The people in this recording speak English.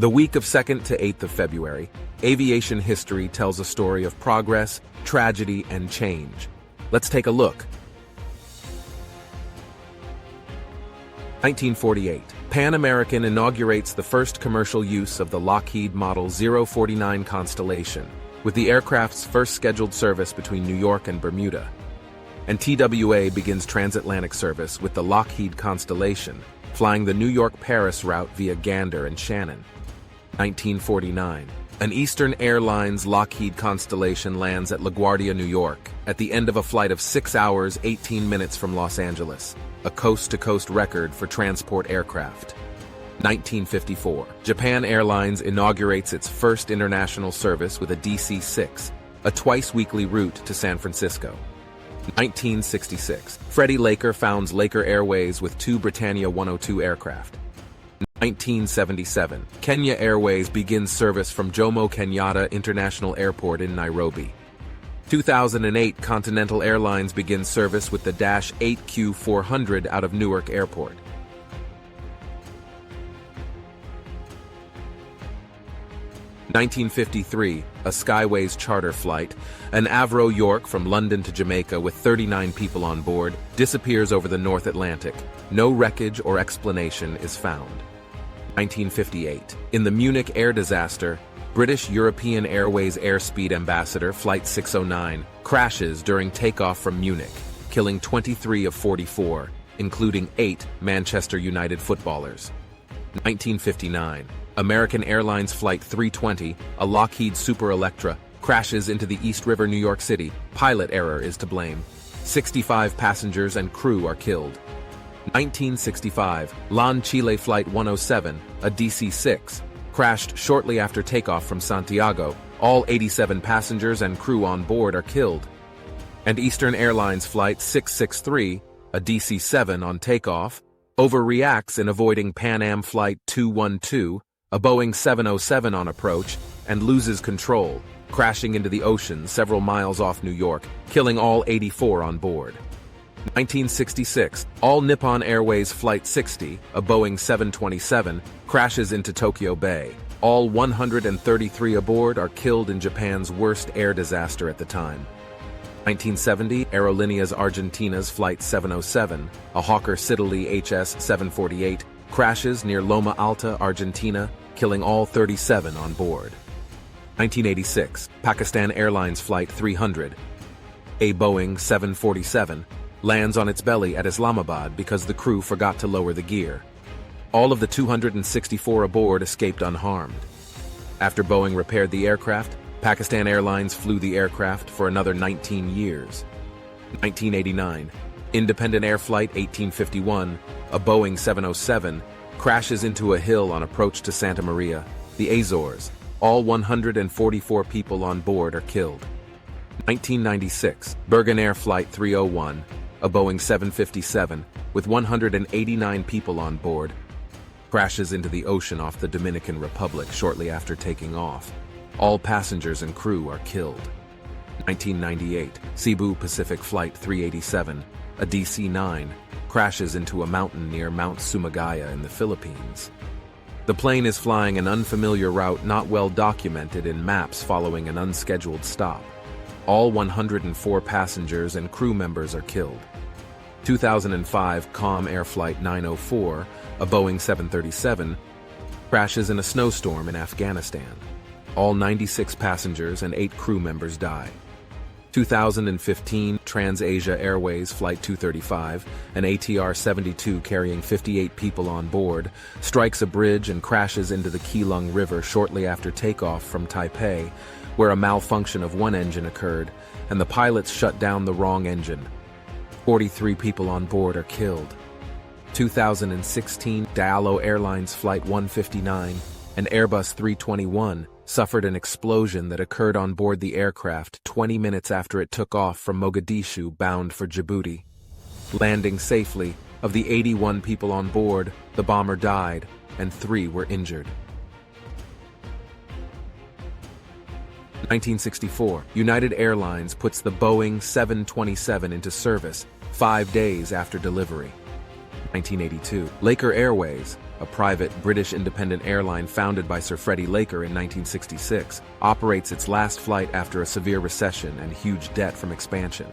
The week of 2nd to 8th of February, aviation history tells a story of progress, tragedy, and change. Let's take a look. 1948. Pan American inaugurates the first commercial use of the Lockheed Model 049 Constellation, with the aircraft's first scheduled service between New York and Bermuda. And TWA begins transatlantic service with the Lockheed Constellation, flying the New York-Paris route via Gander and Shannon. 1949. An Eastern Airlines Lockheed Constellation lands at LaGuardia, New York, at the end of a flight of 6 hours, 18 minutes from Los Angeles, a coast-to-coast record for transport aircraft. 1954. Japan Airlines inaugurates its first international service with a DC-6, a twice-weekly route to San Francisco. 1966. Freddie Laker founds Laker Airways with 2 Britannia 102 aircraft. 1977. Kenya Airways begins service from Jomo Kenyatta International Airport in Nairobi. 2008. Continental Airlines begins service with the Dash 8Q400 out of Newark Airport. 1953. A Skyways charter flight, an Avro York from London to Jamaica with 39 people on board, disappears over the North Atlantic. No wreckage or explanation is found. 1958. In the Munich air disaster, British European Airways Airspeed Ambassador Flight 609 crashes during takeoff from Munich, killing 23 of 44, including 8 Manchester United footballers. 1959. American Airlines Flight 320, a Lockheed Super Electra, crashes into the East River, New York City. Pilot error is to blame. 65 passengers and crew are killed. 1965. LAN Chile Flight 107, a DC-6, crashed shortly after takeoff from Santiago. All 87 passengers and crew on board are killed. And Eastern Airlines Flight 663, a DC-7 on takeoff, overreacts in avoiding Pan Am Flight 212, a Boeing 707 on approach, and loses control, crashing into the ocean several miles off New York, killing all 84 on board. 1966. All Nippon Airways Flight 60, a Boeing 727, crashes into Tokyo Bay. All 133 aboard are killed in Japan's worst air disaster at the time. 1970. Aerolíneas Argentinas Flight 707, a Hawker Siddeley HS-748, crashes near Loma Alta, Argentina, killing all 37 on board. 1986. Pakistan Airlines Flight 300, a Boeing 747, lands on its belly at Islamabad because the crew forgot to lower the gear. All of the 264 aboard escaped unharmed. After Boeing repaired the aircraft, Pakistan Airlines flew the aircraft for another 19 years. 1989. Independent Air Flight 1851, a Boeing 707, crashes into a hill on approach to Santa Maria, the Azores. All 144 people on board are killed. 1996. Bergen Air Flight 301, a Boeing 757, with 189 people on board, crashes into the ocean off the Dominican Republic shortly after taking off. All passengers and crew are killed. 1998. Cebu Pacific Flight 387, a DC-9, crashes into a mountain near Mount Sumagaya in the Philippines. The plane is flying an unfamiliar route not well documented in maps following an unscheduled stop. All 104 passengers and crew members are killed. 2005. Com Air Flight 904, a Boeing 737, crashes in a snowstorm in Afghanistan. All 96 passengers and 8 crew members die. 2015. TransAsia Airways Flight 235, an ATR-72 carrying 58 people on board, strikes a bridge and crashes into the Keelung River shortly after takeoff from Taipei, where a malfunction of one engine occurred, and the pilots shut down the wrong engine. 43 people on board are killed. 2016. Diallo Airlines Flight 159, an Airbus 321, suffered an explosion that occurred on board the aircraft 20 minutes after it took off from Mogadishu bound for Djibouti. Landing safely, of the 81 people on board, the bomber died, and 3 were injured. 1964. United Airlines puts the Boeing 727 into service 5 days after delivery. 1982. Laker Airways, a private British independent airline founded by Sir Freddie Laker in 1966, operates its last flight after a severe recession and huge debt from expansion.